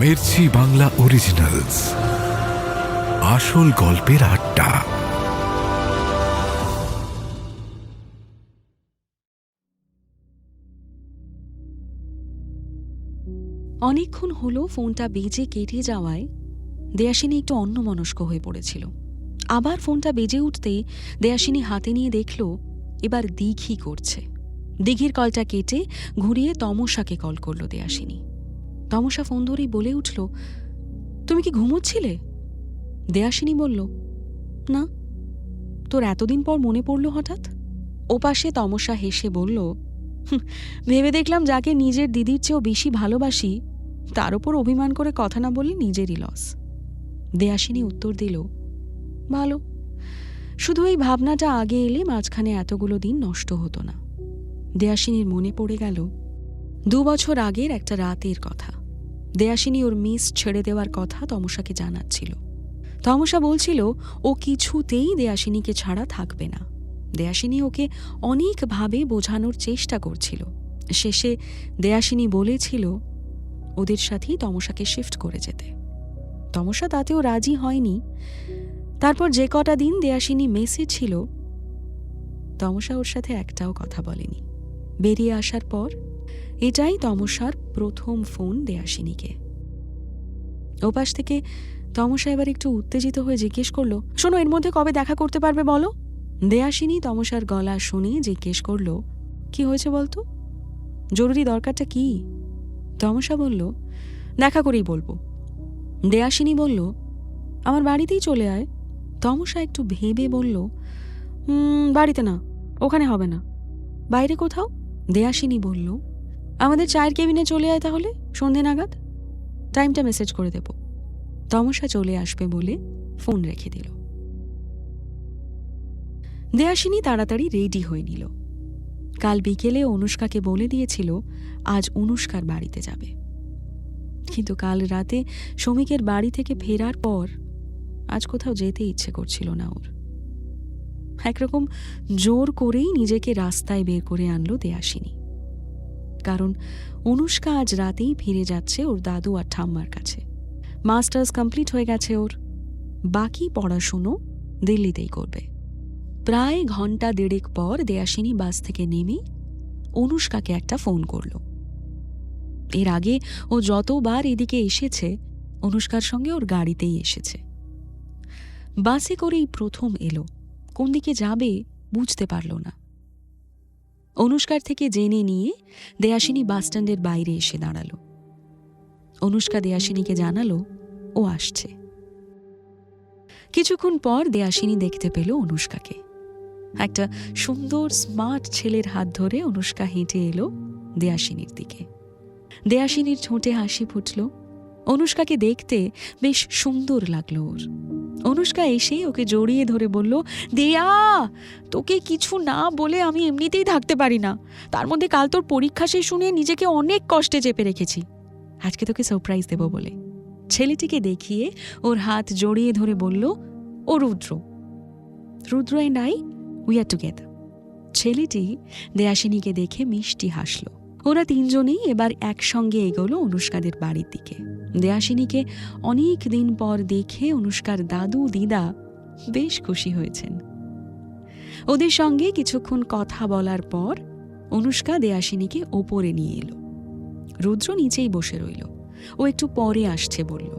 Mirchi Bangla originals, আসল গল্পের আড্ডা। অনেকক্ষণ হলো ফোনটা বেজে কেটে যাওয়ায় দেয়াসিনী একটু অন্যমনস্ক হয়ে পড়েছিল। আবার ফোনটা বেজে উঠতেই দেয়াসিনী হাতে নিয়ে দেখল এবার দিঘি করছে। দিঘির কলটা কেটে ঘুরিয়ে তমসাকে কল করল দেয়াসিনী। তমসা ফোন ধরেই বলে উঠল, তুমি কি ঘুমোচ্ছিলে? দেয়াসিনী বলল, না। তোর এতদিন পর মনে পড়ল হঠাৎ? ওপাশে তমসা হেসে বলল, ভেবে দেখলাম যাকে নিজের দিদির চেয়েও বেশি ভালোবাসি তার ওপর অভিমান করে কথা না বললে নিজেরই লস। দেয়াসিনী উত্তর দিল, ভালো, শুধু এই ভাবনাটা আগে এলে মাঝখানে এতগুলো দিন নষ্ট হতো না। দেয়াসিনীর মনে পড়ে গেল 2 বছর আগের একটা রাতের কথা। দেয়াসিনী ওর মিস ছেড়ে দেওয়ার কথা তমসাকে জানাচ্ছিল। তমসা বলছিল ও কিছুতেই দেয়াসিনীকে ছাড়া থাকবে না। দেয়াসিনী ওকে অনেকভাবে বোঝানোর চেষ্টা করছিল। শেষে দেয়াসিনী বলেছিল ওদের সাথেই তমসাকে শিফট করে যেতে। তমসা তাতেও রাজি হয়নি। তারপর যে কটা দিন দেয়াসিনী মেসে ছিল তমসা ওর সাথে একটাও কথা বলেনি। বেরিয়ে আসার পর এটাই তমসার প্রথম ফোন দেয়াসিনীকে। ওপাশ থেকে তমসা এবার একটু উত্তেজিত হয়ে জিজ্ঞেস করলো, শোনো, এর মধ্যে কবে দেখা করতে পারবে বলো? দেয়াসিনী তমসার গলা শুনে জিজ্ঞেস করল, কি হয়েছে বলতো? জরুরি দরকারটা কি? তমসা বলল, দেখা করেই বলবো। দেয়াসিনী বলল, আমার বাড়িতেই চলে আয়। তমসা একটু ভেবে বলল, বাড়িতে না, ওখানে হবে না। বাইরে কোথাও? দেয়াসিনী বলল, আমাদের চায়ের কেবিনে চলে আয় তাহলে সন্ধে নাগাদ। টাইমটা মেসেজ করে দেব। তমসা চলে আসবে বলে ফোন রেখে দিল। দেয়াসিনী তাড়াতাড়ি রেডি হয়ে নিল। কাল বিকেলে অনুষ্কাকে বলে দিয়েছিল আজ অনুষ্কার বাড়িতে যাবে। কিন্তু কাল রাতে শমিকের বাড়ি থেকে ফেরার পর আজ কোথাও যেতে ইচ্ছে করছিল না ওর। একরকম জোর করেই নিজেকে রাস্তায় বের করে আনলো দেয়াসিনী। কারণ অনুষ্কা আজ রাতেই ফিরে যাচ্ছে ওর দাদু আর ঠাম্মার কাছে। মাস্টার্স কমপ্লিট হয়ে গেছে ওর, বাকি পড়াশুনো দিল্লিতেই করবে। প্রায় ঘন্টা 1.5 পর দেয়াসিনী বাস থেকে নেমে অনুষ্কাকে একটা ফোন করল। এর আগে ও যতবার এদিকে এসেছে অনুষ্কার সঙ্গে ওর গাড়িতেই এসেছে। বাসে করেই প্রথম এলো। কোন দিকে যাবে বুঝতে পারল না। অনুষ্কার থেকে জেনে নিয়ে দেয়াসিনী বাসস্ট্যান্ডের বাইরে এসে দাঁড়ালো। অনুষ্কা দেয়াসিনীকে জানালো ও আসছে। কিছুক্ষণ পর দেয়াসিনী দেখতে পেল অনুষ্কাকে। একটা সুন্দর স্মার্ট ছেলের হাত ধরে অনুষ্কা হেঁটে এলো দেয়াসিনীর দিকে। দেয়াসিনীর ঠোঁটে হাসি ফুটল। অনুষ্কাকে দেখতে বেশ সুন্দর লাগলো ওর। অনুষ্কা এসে ওকে জড়িয়ে ধরে বলল, দেয়া, তোকে কিছু না বলে আমি এমনিতেই থাকতে পারি না। তার মধ্যে কাল তোর পরীক্ষা শেষ শুনে নিজেকে অনেক কষ্টে চেপে রেখেছি। আজকে তোকে সারপ্রাইজ দেব বলে। ছেলেটিকে দেখিয়ে ওর হাত জড়িয়ে ধরে বলল, ও Rudra. Rudra and I, we are together. ছেলেটি দেয়াসিনীকে দেখে মিষ্টি হাসল। ওরা তিনজনেই এবার একসঙ্গে এগোলো অনুষ্কাদের বাড়ির দিকে। দেয়াসিনীকে অনেক দিন পর দেখে অনুষ্কার দাদু দিদা বেশ খুশি হয়েছেন। ওদের সঙ্গে কিছুক্ষণ কথা বলার পর অনুষ্কা দেয়াসিনীকে ওপরে নিয়ে এলো। রুদ্র নিচেই বসে রইল। ও একটু পরে আসছে বলল।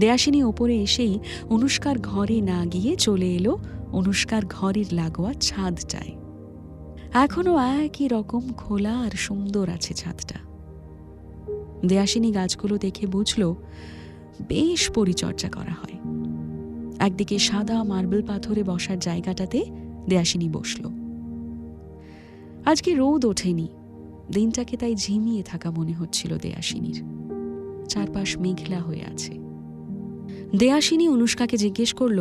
দেয়াসিনী ওপরে এসেই অনুষ্কার ঘরে না গিয়ে চলে এলো অনুষ্কার ঘরের লাগোয়া ছাদটায়। এখনো একই রকম খোলা আর সুন্দর আছে ছাদটা। দেয়াসিনী গাছগুলো দেখে বুঝল বেশ পরিচর্যা করা হয়। একদিকে সাদা মার্বেল পাথরে বসার জায়গাটাতে দেয়াসিনী বসল। আজকে রোদ ওঠেনি, দিনটাকে তাই ঝিমিয়ে থাকা মনে হচ্ছিল দেয়াসিনীর। চারপাশ মেঘলা হয়ে আছে। দেয়াসিনী অনুষ্কাকে জিজ্ঞেস করল,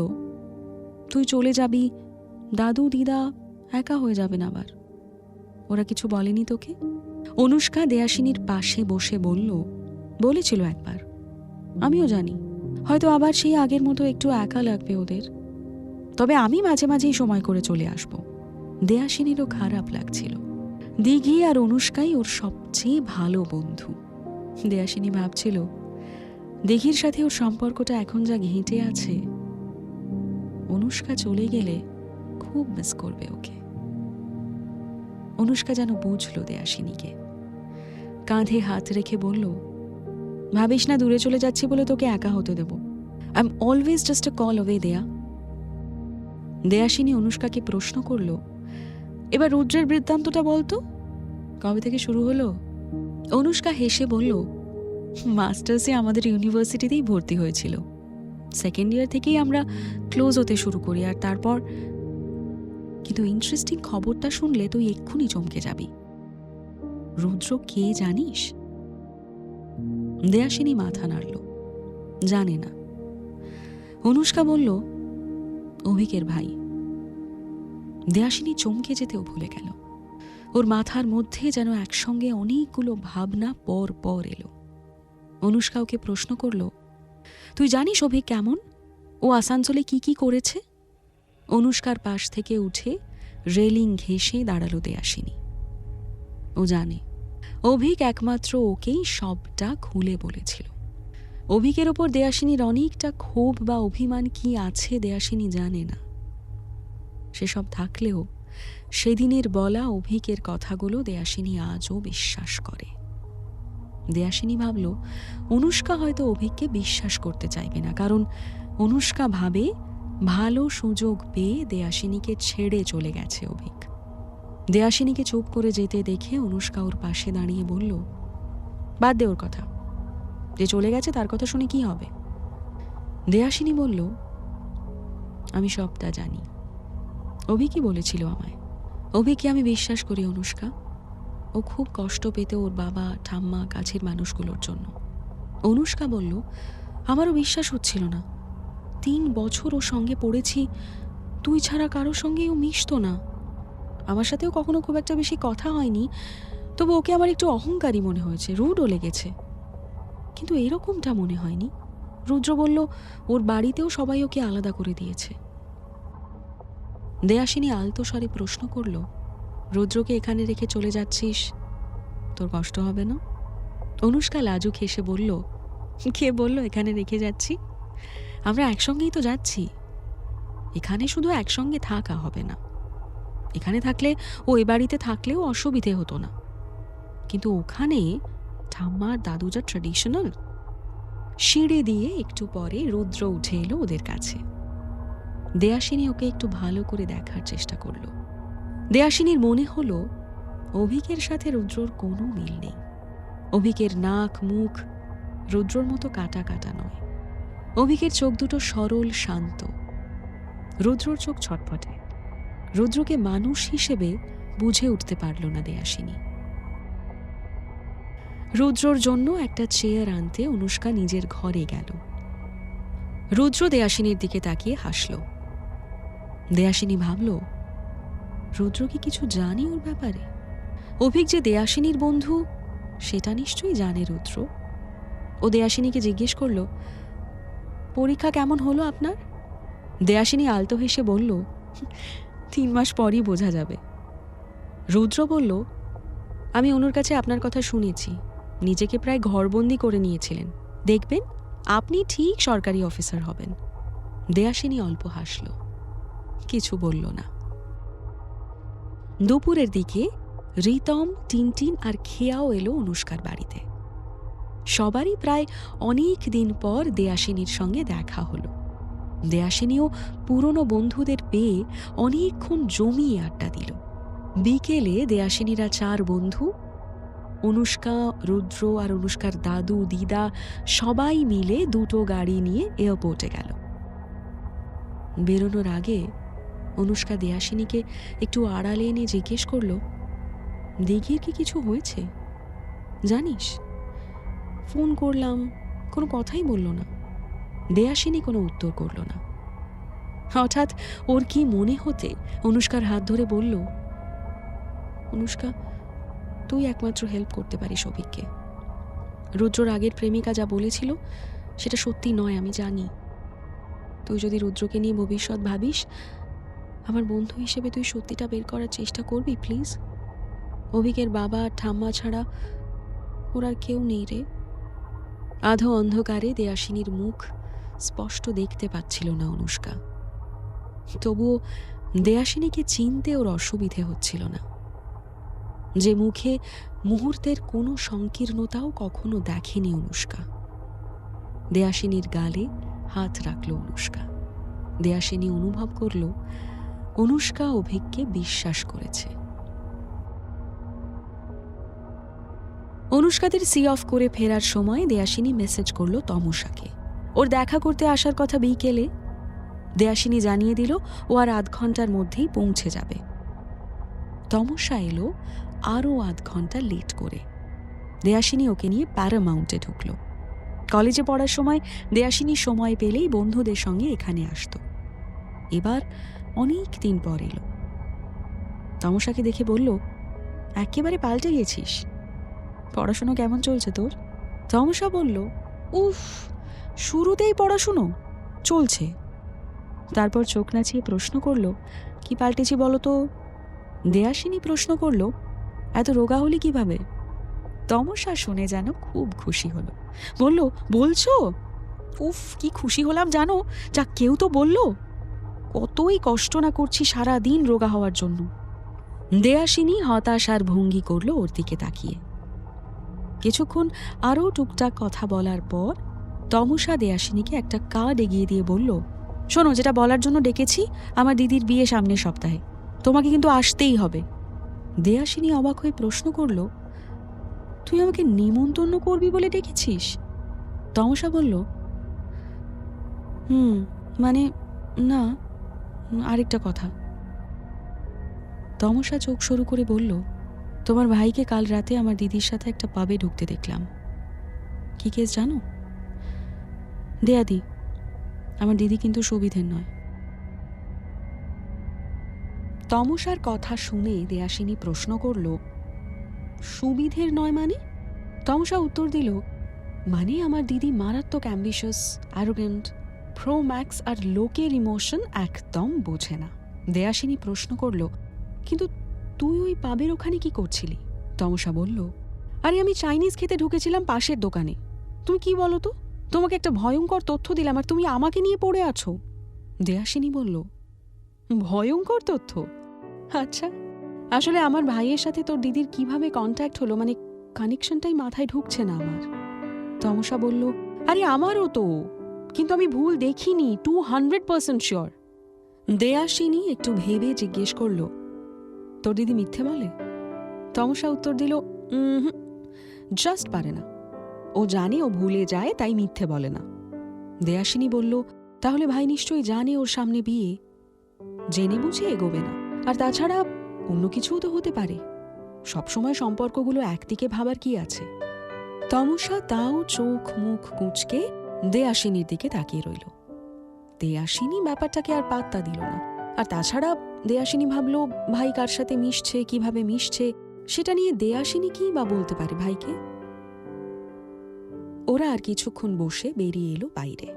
তুই চলে যাবি, দাদু দিদা একা হয়ে যাবেন আবার? ওরা কিছু বলেনি তোকে? অনুষ্কা দেয়াসিনীর পাশে বসে বলল, বলেছিল একবার, আমিও জানি হয়তো আবার সেই আগের মতো একটু একা লাগবে ওদের, তবে আমি মাঝে মাঝেই সময় করে চলে আসব। দেয়াসিনীরও খারাপ লাগছিল। দিঘি আর অনুষ্কাই ওর সবচেয়ে ভালো বন্ধু। দেয়াশিনী ভাবছিল দিঘির সাথে ওর সম্পর্কটা এখন যা ঘেঁটে আছে, অনুষ্কা চলে গেলে খুব মিস করবে ওকে। অনুষ্কা যেন বুঝলো দেয়াশিনীকে, কাঁধে হাত রেখে বলল, ভাবিস না দূরে চলে যাচ্ছি বলে তোকে একা হতে দেব। I am always just a call away Deya. Deyashini অনুষ্কাকে প্রশ্ন করল, এবার রুদ্রের বৃত্তান্তটা বলতো, কবে থেকে শুরু হলো? অনুষ্কা হেসে বলল, মাস্টার্সে আমাদের ইউনিভার্সিটিতেই ভর্তি হয়েছিল। সেকেন্ড ইয়ার থেকেই আমরা ক্লোজ হতে শুরু করি, আর তারপর। কিন্তু ইন্টারেস্টিং খবরটা শুনলে তুই এক্ষুনি চমকে যাবি। রুদ্র কে জানিস? দেয়াশিনী মাথা নাড়ল, জানে না। অনুষ্কা বলল, অভিকের ভাই। দেয়াশিনী চমকে যেতেও ভুলে গেল। ওর মাথার মধ্যে যেন একসঙ্গে অনেকগুলো ভাবনা পর পর এলো। অনুষ্কা ওকে প্রশ্ন করল, তুই জানিস অভিক কেমন? ও আসানসোলে কি কি করেছে? অনুষ্কার পাশ থেকে উঠে রেলিং ঘেঁষে দাঁড়ালো দেয়াশিনী। ও জানে অভিক একমাত্র ওকেই সবটা খুলে বলেছিল। অভিকের ওপর দেয়াশিনীর অনেকটা ক্ষোভ বা অভিমান কি আছে দেয়াশিনী জানে না। সেসব থাকলেও সেদিনের বলা অভিকের কথাগুলো দেয়াশিনী আজও বিশ্বাস করে। দেয়াশিনী ভাবল, অনুষ্কা হয়তো অভিককে বিশ্বাস করতে চাইবে না, কারণ অনুষ্কা ভাবে ভালো সুযোগ পেয়ে দেয়াশিনীকে ছেড়ে চলে গেছে অভিক। দেয়াশিনীকে চুপ করে যেতে দেখে অনুষ্কা ওর পাশে দাঁড়িয়ে বলল, বাদ দে ওর কথা, যে চলে গেছে তার কথা শুনে কি হবে? দেয়াশিনী বলল, আমি সবটা জানি। অভিকই বলেছিল আমায়। অভিককে আমি বিশ্বাস করি অনুষ্কা। ও খুব কষ্ট পেত ওর বাবা ঠাম্মা কাছের মানুষগুলোর জন্য। অনুষ্কা বলল, আমারও বিশ্বাস হচ্ছিল না। 3 বছর ওর সঙ্গে পড়েছি, তুই ছাড়া কারোর সঙ্গেই ও মিশতো না। আমার সাথেও কখনো খুব একটা বেশি কথা হয়নি, তবু ওকে আমার একটু অহংকারী মনে হয়েছে, রুডও লেগেছে। কিন্তু এরকমটা মনে হয়নি। রুদ্র বলল ওর বাড়িতেও সবাই ওকে আলাদা করে দিয়েছে। দেয়াশিনী আলতো স্বরে প্রশ্ন করল, রুদ্রকে এখানে রেখে চলে যাচ্ছিস, তোর কষ্ট হবে না? অনুষ্কা লাজুক হেসে বলল, কে বলল এখানে রেখে যাচ্ছি? আমরা একসঙ্গেই তো যাচ্ছি। এখানে শুধু একসঙ্গে থাকা হবে না। এখানে থাকলে ও এ বাড়িতে থাকলেও অসুবিধে হতো না, কিন্তু ওখানে ঠাম্মার দাদু যা ট্র্যাডিশনাল। সিঁড়ি দিয়ে একটু পরে রুদ্র উঠে এলো ওদের কাছে। দেয়াশিনী ওকে একটু ভালো করে দেখার চেষ্টা করল। দেয়াশিনীর মনে হলো অভিকের সাথে রুদ্রর কোনো মিল নেই। অভিকের নাক মুখ রুদ্রর মতো কাটা কাটা নয়। অভিকের চোখ দুটো সরল শান্ত, রুদ্রর চোখ ছটফটে। রুদ্রকে মানুষ হিসেবে বুঝে উঠতে পারল না দেয়াশিনী। রুদ্রর জন্য একটা চেয়ার আনতে অনুষ্কা নিজের ঘরে গেল। রুদ্র দেয়াশিনীর দিকে তাকিয়ে হাসল। দেয়াশিনী ভাবল, রুদ্র কি কিছু জানি ওর ব্যাপারে? অভিক যে দেয়াশিনীর বন্ধু সেটা নিশ্চয়ই জানে রুদ্র। ও দেয়াশিনীকে জিজ্ঞেস করল, পরীক্ষা কেমন হলো আপনার? দেয়াশিনী আলতো হেসে বলল, 3 মাস পরই বোঝা যাবে। রুদ্র বলল, আমি অনুর কাছে আপনার কথা শুনেছি, নিজেকে প্রায় ঘরবন্দি করে নিয়েছিলেন। দেখবেন আপনি ঠিক সরকারি অফিসার হবেন। দেয়াশিনী অল্প হাসল, কিছু বলল না। দুপুরের দিকে রিতম, টিনটিন আর খেয়াও এলো অনুষ্কার বাড়িতে। সবারই প্রায় অনেক দিন পর দেয়াশিনীর সঙ্গে দেখা হলো। দেয়াশিনীও পুরনো বন্ধুদের পেয়ে অনেকক্ষণ জমিয়ে আড্ডা দিল। বিকেলে দেয়াশিনীরা 4 বন্ধু, অনুষ্কা, রুদ্র আর অনুষ্কার দাদু দিদা সবাই মিলে 2টো গাড়ি নিয়ে এয়ারপোর্টে গেল। বেরোনোর আগে অনুষ্কা দেয়াশিনীকে একটু আড়ালে এনে জিজ্ঞেস করল, দিঘির কি কিছু হয়েছে জানিস? ফোন করলাম, কোনো কথাই বলল না। দেয়াশিনী কোনো উত্তর করল না। হঠাৎ ওর কি মনে হতে অনুষ্কার হাত ধরে বলল, অনুষ্কা, তুই একমাত্র হেল্প করতে পারিস অভিককে। রুদ্রর আগের প্রেমিকা যা বলেছিল সেটা সত্যি নয়, আমি জানি। তুই যদি রুদ্রকে নিয়ে ভবিষ্যৎ ভাবিস, আমার বন্ধু হিসেবে তুই সত্যিটা বের করার চেষ্টা করবি প্লিজ। অভিকের বাবা আর ঠাম্মা ছাড়া ওর আর কেউ নেই রে। আধো অন্ধকারে দেয়াসিনীর মুখ স্পষ্ট দেখতে পাচ্ছিল না অনুষ্কা। তবুও দেয়াসিনীকে চিনতে ওর অসুবিধে হচ্ছিল না, যে মুখে মুহূর্তের কোনো সংকীর্ণতাও কখনো দেখেনি অনুষ্কা। দেয়াসিনীর গালে হাত রাখল অনুষ্কা। দেয়াসিনী অনুভব করল অনুষ্কা অভিককে বিশ্বাস করেছে। অনুষ্কাদের সি অফ করে ফেরার সময় দেয়াসিনী মেসেজ করলো তমসাকে ওর দেখা করতে আসার কথা বিকেলে। দেয়াসিনী জানিয়ে দিল ও আর আধ ঘন্টার মধ্যেই পৌঁছে যাবে। তমসা এলো আরও আধ ঘন্টা লেট করে। দেয়াসিনী ওকে নিয়ে প্যারামাউন্টে ঢুকল। কলেজে পড়ার সময় দেয়াসিনী সময় পেলেই বন্ধুদের সঙ্গে এখানে আসত। এবার অনেক দিন পর এলো। তমসাকে দেখে বলল, একেবারে পাল্টে গেছিস, পড়াশুনো কেমন চলছে তোর? তমসা বলল, উফ, শুরুতেই পড়াশুনো চলছে। তারপর চোখ নাচিয়ে প্রশ্ন করল, কি পাল্টেছি বলো তো? দেয়াসিনী প্রশ্ন করল, এত রোগা হলি কিভাবে? তমসা শুনে যেন খুব খুশি হলো। বলল, বলছো? উফ, কি খুশি হলাম জানো, যা কেউ তো বলল। কতই কষ্ট না করছি সারা দিন রোগা হওয়ার জন্য। দেয়াসিনী হতাশার ভঙ্গি করলো ওর দিকে তাকিয়ে। কিছুক্ষণ আরও টুকটাক কথা বলার পর তমসা দেয়াসিনীকে একটা কার্ড এগিয়ে দিয়ে বলল, শোনো, যেটা বলার জন্য ডেকেছি, আমার দিদির বিয়ে সামনের সপ্তাহে, তোমাকে কিন্তু আসতেই হবে। দেয়াসিনী অবাক হয়ে প্রশ্ন করল, তুই আমাকে নিমন্ত্রণ করবি বলে ডেকেছিস? তমসা বলল, মানে না, আরেকটা কথা। তমসা চোখ সরু করে বলল, তোমার ভাইকে কাল রাতে আমার দিদির সাথে একটা পাবে ঢুকতে দেখলাম। কি কেস জানো? দেয়াদি, আমার দিদি কিন্তু সুবিধের নয়। তমসার কথা শুনে দেয়াসিনী প্রশ্ন করল, সুবিধের নয় মানে? তমসা উত্তর দিল, মানে আমার দিদি মারাত্মক অ্যাম্বিশাস, অ্যারোগেন্ট, প্রো ম্যাক্স আর লোকের ইমোশন একদম বোঝে না। দেয়াসিনী প্রশ্ন করল, কিন্তু তুই ওই পাবের ওখানে কি করছিলি? তমসা বলল, আরে আমি চাইনিজ খেতে ঢুকেছিলাম পাশের দোকানে। তুমি কি বলো তো, তোমাকে একটা ভয়ঙ্কর তথ্য দিলাম আর তুমি আমাকে নিয়ে পড়ে আছো। দেয়াসিনী বলল, ভয়ঙ্কর তথ্য? আচ্ছা, আসলে আমার ভাইয়ের সাথে তোর দিদির কিভাবে কন্ট্যাক্ট হলো, মানে কানেকশনটাই মাথায় ঢুকছে না আমার। তমসা বলল, আরে আমারও তো, কিন্তু আমি ভুল দেখিনি, 200% শিওর। দেয়াসিনী একটু ভেবে জিজ্ঞেস করল, তোর দিদি মিথ্যে বলে? তমসা উত্তর দিল, জাস্ট পারে না, ও জানে ও ভুলে যায়, তাই মিথ্যে বলে না। দেয়াসিনী বলল, তাহলে ভাই নিশ্চয়ই জানে ওর সামনে বিয়ে, জেনে বুঝে এগোবে না। আর তাছাড়া অন্য কিছুও তো হতে পারে, সবসময় সম্পর্কগুলো একদিকে ভাবার কি আছে? তমসা তাও চোখ মুখ কুঁচকে দেয়াসিনীর দিকে তাকিয়ে রইল। দেয়াসিনী ব্যাপারটাকে আর পাত্তা দিল না। আর তাছাড়া দেয়াসিনী ভাবল, ভাই কার সাথে মিশছে, কিভাবে মিশছে, সেটা নিয়ে দেয়াসিনী কি বা বলতে পারে ভাইকে। ওরা আর কিছুক্ষণ বসে বেরিয়ে এলো বাইরে।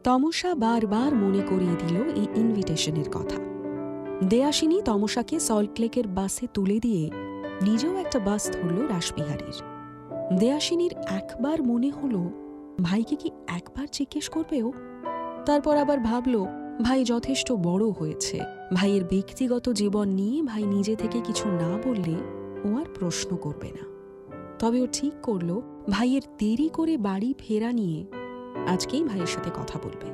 তমসা বারবার মনে করিয়ে দিল এই ইনভিটেশনের কথা। দেয়াসিনী তমসাকে সল্টলেকের বাসে তুলে দিয়ে নিজেও একটা বাস ধরল রাসবিহারীর। দেয়াসিনীর একবার মনে হলো, ভাইকে কি একবার জিজ্ঞেস করবে ও? তারপর আবার ভাবল, ভাই যথেষ্ট বড় হয়েছে, ভাইয়ের ব্যক্তিগত জীবন নিয়ে ভাই নিজে থেকে কিছু না বললে ও আর প্রশ্ন করবে না। তবে ও ঠিক করল, ভাইয়ের দেরি করে বাড়ি ফেরা নিয়ে আজকেই ভাইয়ের সাথে কথা বলবে।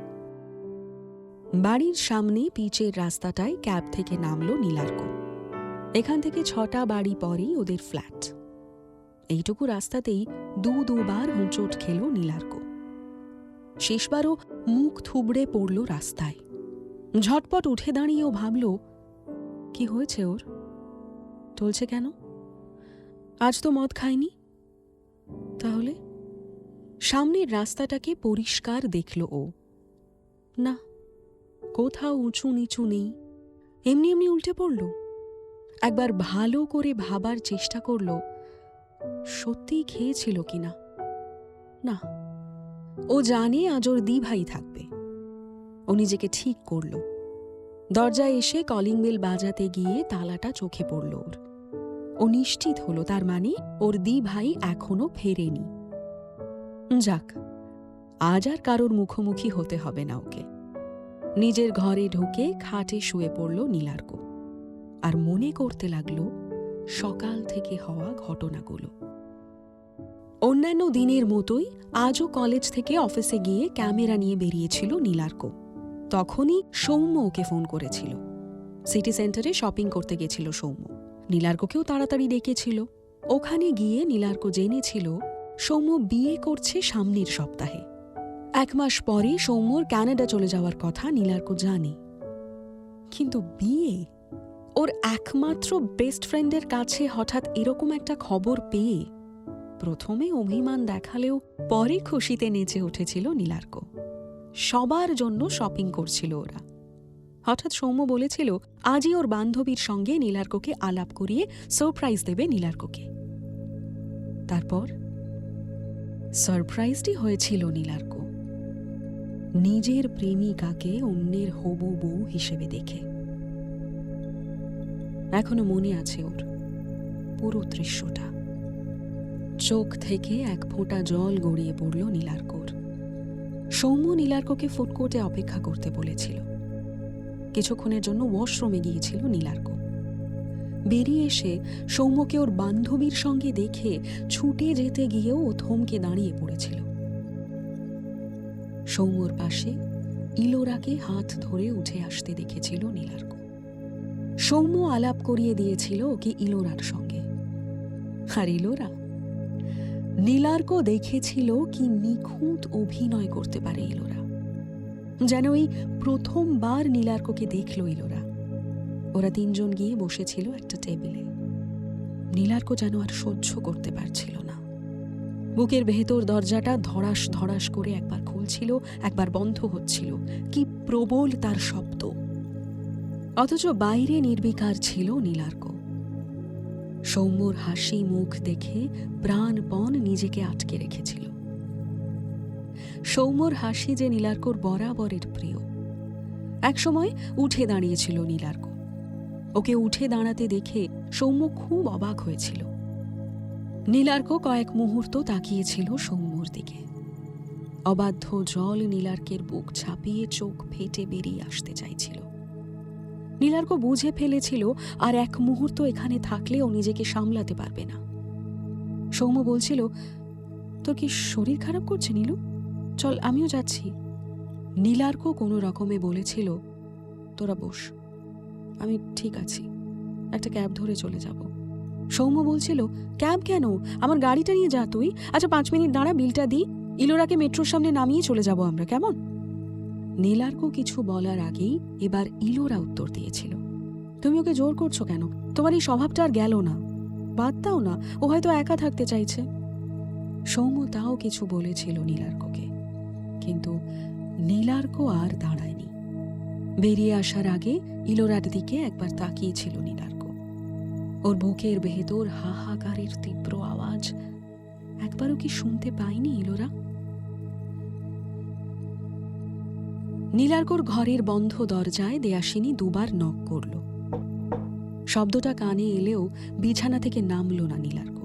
বাড়ির সামনে পিচের রাস্তাটায় ক্যাব থেকে নামলো নীলার্ক। এখান থেকে 6টা বাড়ি পরেই ওদের ফ্ল্যাট। এইটুকু রাস্তাতেই দুবার হোঁচট খেল নীলার্ক। শেষবারও মুখ থুবড়ে পড়ল রাস্তায়। ঝটপট উঠে দাঁড়িয়ে ও ভাবল, কি হয়েছে ওর? টলছে কেন? আজ তো মদ খায়নি। তাহলে সামনের রাস্তাটাকে পরিষ্কার দেখল ও। না, কোথাও উঁচু নিচু নেই, এমনি এমনি উল্টে পড়ল। একবার ভালো করে ভাবার চেষ্টা করল, সত্যিই খেয়েছিল কিনা। না, ও জানে আজ ওর দিভাই থাকবে। ও নিজেকে ঠিক করল। দরজায় এসে কলিং বেল বাজাতে গিয়ে তালাটা চোখে পড়ল ওর। ও নিশ্চিত হলো, তার মানে ওর দিভাই এখনো ফেরেনি। যাক, আজ আর কারোর মুখোমুখি হতে হবে না ওকে। নিজের ঘরে ঢুকে খাটে শুয়ে পড়ল নীলার্ক আর মনে করতে লাগলো সকাল থেকে হওয়া ঘটনাগুলো। অন্যান্য দিনের মতোই আজও কলেজ থেকে অফিসে গিয়ে ক্যামেরা নিয়ে বেরিয়েছিল নীলার্ক। তখনই সৌম্য ওকে ফোন করেছিল। সিটি সেন্টারে শপিং করতে গেছিল সৌম্য। নীলার্ককেও তাড়াতাড়ি ডেকেছিল। ওখানে গিয়ে নীলার্ক জেনেছিল সৌম্য বিয়ে করছে সামনের সপ্তাহে। 1 মাস পরে সৌম্যর কানাডা চলে যাওয়ার কথা নীলার্ক জানে। কিন্তু বিয়ে? ওর একমাত্র বেস্ট ফ্রেন্ডের কাছে হঠাৎ এরকম একটা খবর পেয়ে প্রথমে অভিমান দেখালেও পরে খুশিতে নেচে উঠেছিল নীলার্ক। সবার জন্য শপিং করছিল ওরা। হঠাৎ সৌম্য বলেছিল আজই ওর বান্ধবীর সঙ্গে নীলার্ককে আলাপ করিয়ে সারপ্রাইজ দেবে নীলার্ককে। তারপর সারপ্রাইজটি হয়েছিল নীলার্ক নিজের প্রেমিকাকে অন্যের হবু বউ হিসেবে দেখে। এখনো মনে আছে ওর পুরো দৃশ্যটা। চোখ থেকে এক ফোঁটা জল গড়িয়ে পড়ল নীলার্কর। সৌম্য নীলার্ককে ফুডকোর্টে অপেক্ষা করতে বলেছিল। কিছুক্ষণের জন্য ওয়াশরুমে গিয়েছিল নীলার্ক। বেরিয়ে এসে সৌম্যকে ওর বান্ধবীর সঙ্গে দেখে ছুটে যেতে গিয়েও ও থমকে দাঁড়িয়ে পড়েছিল। সৌম্যর পাশে ইলোরাকে হাত ধরে উঠে আসতে দেখেছিল নীলার্ক। সৌম্য আলাপ করিয়ে দিয়েছিল ওকে ইলোরার সঙ্গে। আর ইলোরা? নীলার্ক দেখেছিল কি নিখুঁত অভিনয় করতে পারে ইলোরা। যেন এই প্রথমবার নীলার্ককে দেখল ইলোরা। ওরা 3 জন গিয়ে বসেছিল একটা টেবিলে। নীলার্ক যেন আর সহ্য করতে পারছিল না। বুকের ভেতর দরজাটা ধড়াস ধড়াস করে একবার খুলছিল, একবার বন্ধ হচ্ছিল। কি প্রবল তার শব্দ! অথচ বাইরে নির্বিকার ছিল নীলার্ক। সৌম্যর হাসি মুখ দেখে প্রাণপণ নিজেকে আটকে রেখেছিল। সৌম্যর হাসি যে নীলার্কর বরাবরের প্রিয়। একসময় উঠে দাঁড়িয়েছিল নীলার্ক। ওকে উঠে দাঁড়াতে দেখে সৌম্য খুব অবাক হয়েছিল। নীলার্ক কয়েক মুহূর্ত তাকিয়েছিল সৌম্যর দিকে। অবাধ্য জল নীলার্কের বুক ছাপিয়ে চোখ ফেটে বেরিয়ে আসতে চাইছিল। নীলার্ক বুঝে ফেলেছিল আর 1 মুহূর্ত এখানে থাকলে ও নিজেকে সামলাতে পারবে না। সৌম্য বলছিল, তোর কি শরীর খারাপ করছে নীলু? চল, আমিও যাচ্ছি। নীলার্ক কোনো রকমে বলেছিল, তোরা বস, আমি ঠিক আছি, একটা ক্যাব ধরে চলে যাব। সৌম্য বলছিল, ক্যাব কেন? আমার গাড়িটা নিয়ে যা তুই। আচ্ছা 5 মিনিট দাঁড়া, বিলটা দিই। ইলোরাকে মেট্রোর সামনে নামিয়ে চলে যাব আমরা, কেমন? নীলার্ক কিছু বলার আগেই এবার ইলোরা উত্তর দিয়েছিল, তুমি ওকে জোর করছো কেন? তোমার এই স্বভাবটা আর গেল না, বাদ দাও না, ও হয়তো একা থাকতে চাইছে। সৌম্য তাও কিছু বলেছিল নীলার্ককে, কিন্তু নীলার্ক আর দাঁড়ায়নি। বেরিয়ে আসার আগে ইলোরার দিকে একবার তাকিয়েছিল নীলার্ক। ওর বুকের ভেতর হাহাকারের তীব্র আওয়াজ একবারও কি শুনতে পায়নি ইলোরা? নীলার্কর ঘরের বন্ধ দরজায় দেয়াসিনী 2 বার নক করল। শব্দটা কানে এলেও বিছানা থেকে নামল না নীলার্ক।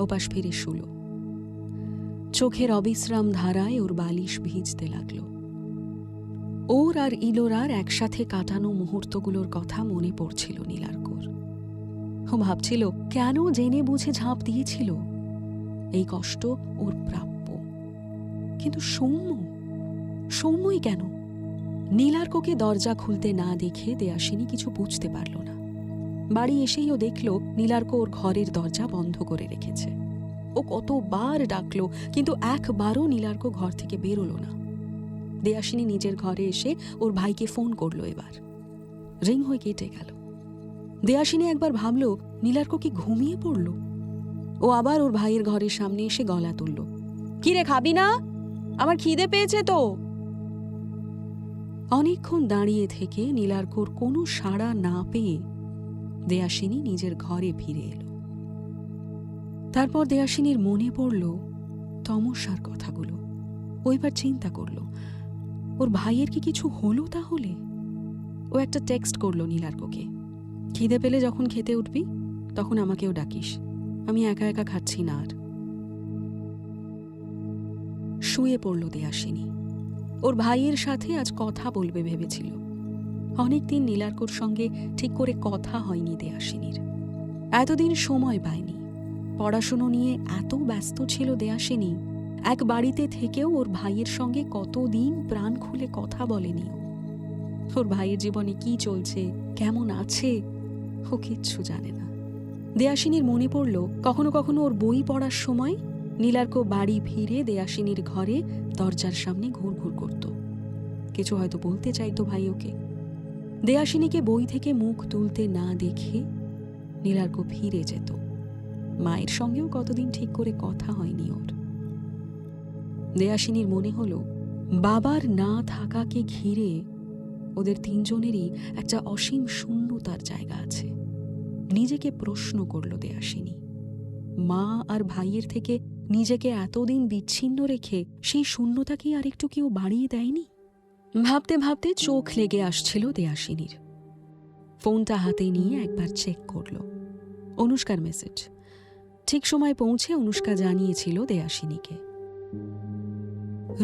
ওপাশ ফিরে শুল। চোখের অবিশ্রাম ধারায় ওর বালিশ ভিজতে লাগল। ওর আর ইলোরার একসাথে কাটানো মুহূর্তগুলোর কথা মনে পড়ছিল নীলার্কর। ও ভাবছিল কেন জেনে বুঝে ঝাঁপ দিয়েছিল। এই কষ্ট ওর প্রাপ্য। কিন্তু সৌম্যই কেন? নীলার্ককে দরজা খুলতে না দেখে দেয়াসিনী কিছু বুঝতে পারল না। বাড়ি এসেই ও দেখল নীলার্ক ওর ঘরের দরজা বন্ধ করে রেখেছে। ও কতবার ডাকলো, কিন্তু একবারও নীলার্ক ঘর থেকে বেরোলো না। দেয়াসিনী নিজের ঘরে এসে ওর ভাইকে ফোন করলো। এবার রিং হয়ে কেটে গেল। দেয়াসিনী একবার ভাবল নীলার্ক কি ঘুমিয়ে পড়ল। ও আবার ওর ভাইয়ের ঘরের সামনে এসে গলা তুলল, কি রে, খাবি না? আমার খিদে পেয়েছে তো। অনেকক্ষণ দাঁড়িয়ে থেকে নীলার্কর কোনো সাড়া না পেয়ে দেয়াসিনী নিজের ঘরে ফিরে এলো। তারপর দেয়াসিনীর মনে পড়ল তমস্যার কথাগুলো। ও এবার চিন্তা করল, ওর ভাইয়ের কি কিছু হলো তাহলে? ও একটা টেক্সট করলো নীলার্ককে, খিদে পেলে যখন খেতে উঠবি তখন আমাকেও ডাকিস, আমি একা একা খাচ্ছি না আর। শুয়ে পড়ল দেয়াসিনী। ওর ভাইয়ের সাথে আজ কথা বলবে ভেবেছিল। অনেকদিন নীলার্কর সঙ্গে ঠিক করে কথা হয়নি দেয়াসিনীর। এতদিন সময় পায়নি। পড়াশুনো নিয়ে এত ব্যস্ত ছিল দেয়াসিনী, এক বাড়িতে থেকেও ওর ভাইয়ের সঙ্গে কতদিন প্রাণ খুলে কথা বলেনি। ওর ভাইয়ের জীবনে কি চলছে, কেমন আছে, ও কিচ্ছু জানে না। দেয়াসিনীর মনে পড়ল কখনো কখনো ওর বই পড়ার সময় নীলার্ক বাড়ি ফিরে দেয়াসিনীর ঘরে দরজার সামনে ঘুরঘুর করত। কিছু হয়তো বলতে চাইতো ভাই ওকে। দেয়াসিনীকে বই থেকে মুখ তুলতে না দেখে নীলার্ক ফিরে যেত। মায়ের সঙ্গেও কতদিন ঠিক করে কথা হয়নি ওর। দেয়াসিনীর মনে হলো বাবার না থাকাকে ঘিরে ওদের তিনজনেরই একটা অসীম শূন্যতার জায়গা আছে। নিজেকে প্রশ্ন করল দেয়াসিনী, মা আর ভাইয়ের থেকে নিজেকে এতদিন বিচ্ছিন্ন রেখে সেই শূন্যতাকে আর একটু কেউ বাড়িয়ে দেয়নি? ভাবতে ভাবতে চোখ লেগে আসছিল দেয়াসিনীর। ফোনটা হাতে নিয়ে একবার চেক করল। অনুষ্কার মেসেজ। ঠিক সময় পৌঁছে অনুষ্কা জানিয়েছিল দেয়াসিনীকে।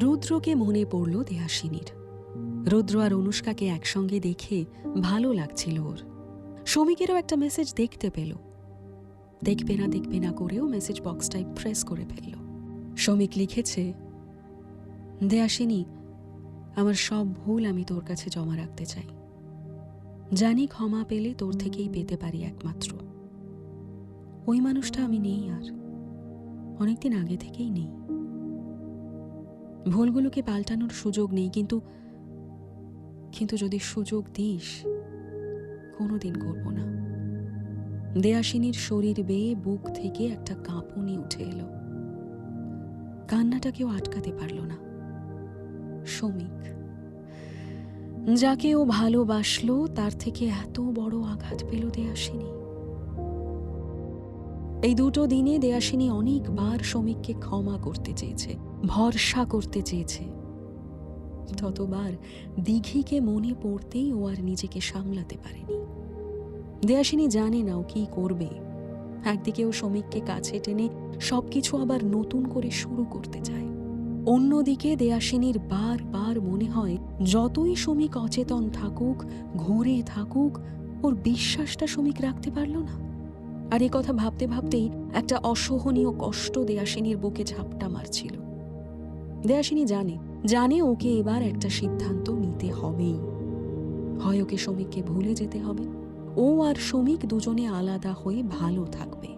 রুদ্রকে মনে পড়ল দেয়াসিনীর। রুদ্র আর অনুষ্কাকে একসঙ্গে দেখে ভালো লাগছিল ওর। শমিকেরও একটা মেসেজ দেখতে পেল। দেখবে না করেও মেসেজ বক্সটাই প্রেস করে ফেলল। শমিক লিখেছে, দেয়াসিনী, আমার সব ভুল আমি তোর কাছে জমা রাখতে চাই। জানি ক্ষমা পেলে তোর থেকেই পেতে পারি একমাত্র। ওই মানুষটা আমি নেই, আর অনেকদিন আগে থেকেই নেই। ভুলগুলোকে পাল্টানোর সুযোগ নেই, কিন্তু যদি সুযোগ দিস, কোনোদিন করব না। দেয়াসিনীর শরীর বেয়ে বুক থেকে একটা কাঁপুনি উঠে এলো। কান্নাটা কেউ আটকাতে পারল না। শমিক, যাকে ও ভালোবাসলো, তার থেকে এত বড় আঘাত পেল দেয়াসিনী। এই দুটো দিনে দেয়াসিনী অনেকবার শমিককে ক্ষমা করতে চেয়েছে, ভরসা করতে চেয়েছে। ততবার দিঘিকে মনে পড়তেই ও আর নিজেকে সামলাতে পারেনি। দেয়াসিনী জানে না ও কি করবে। একদিকে ও শমিককে কাছে টেনে সবকিছু আবার নতুন করে শুরু করতে চায়। অন্যদিকে দেয়াসিনীর বারবার মনে হয় যতই শমিক অচেতন থাকুক, ঘুরে থাকুক, ওর বিশ্বাসটা শমিক রাখতে পারল না। আর এ কথা ভাবতে ভাবতেই একটা অসহনীয় কষ্ট দেয়াসিনীর বুকে ঝাপটা মারছিল। দেয়াসিনী জানে ওকে এবার একটা সিদ্ধান্ত নিতে হবেই। হয় ওকে শমিককে ভুলে যেতে হবে, ও আর শমিক দুজনে আলাদা হয়ে ভালো থাকবে,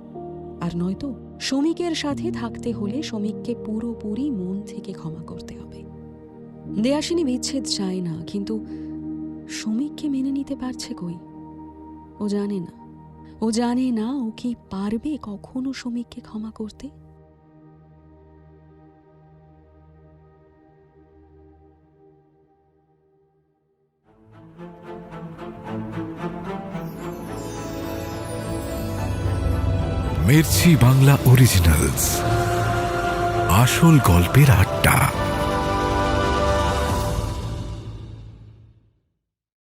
আর নয়তো শমিকের সাথে থাকতে হলে শমিককে পুরোপুরি মন থেকে ক্ষমা করতে হবে। দেয়াসিনী বিচ্ছেদ চায় না, কিন্তু শমিককে মেনে নিতে পারছে কই? ও জানে না ও কি পারবে কখনো শমিককে ক্ষমা করতে। মির্চি বাংলা অরিজিনালস, আসল গল্পের আড্ডা।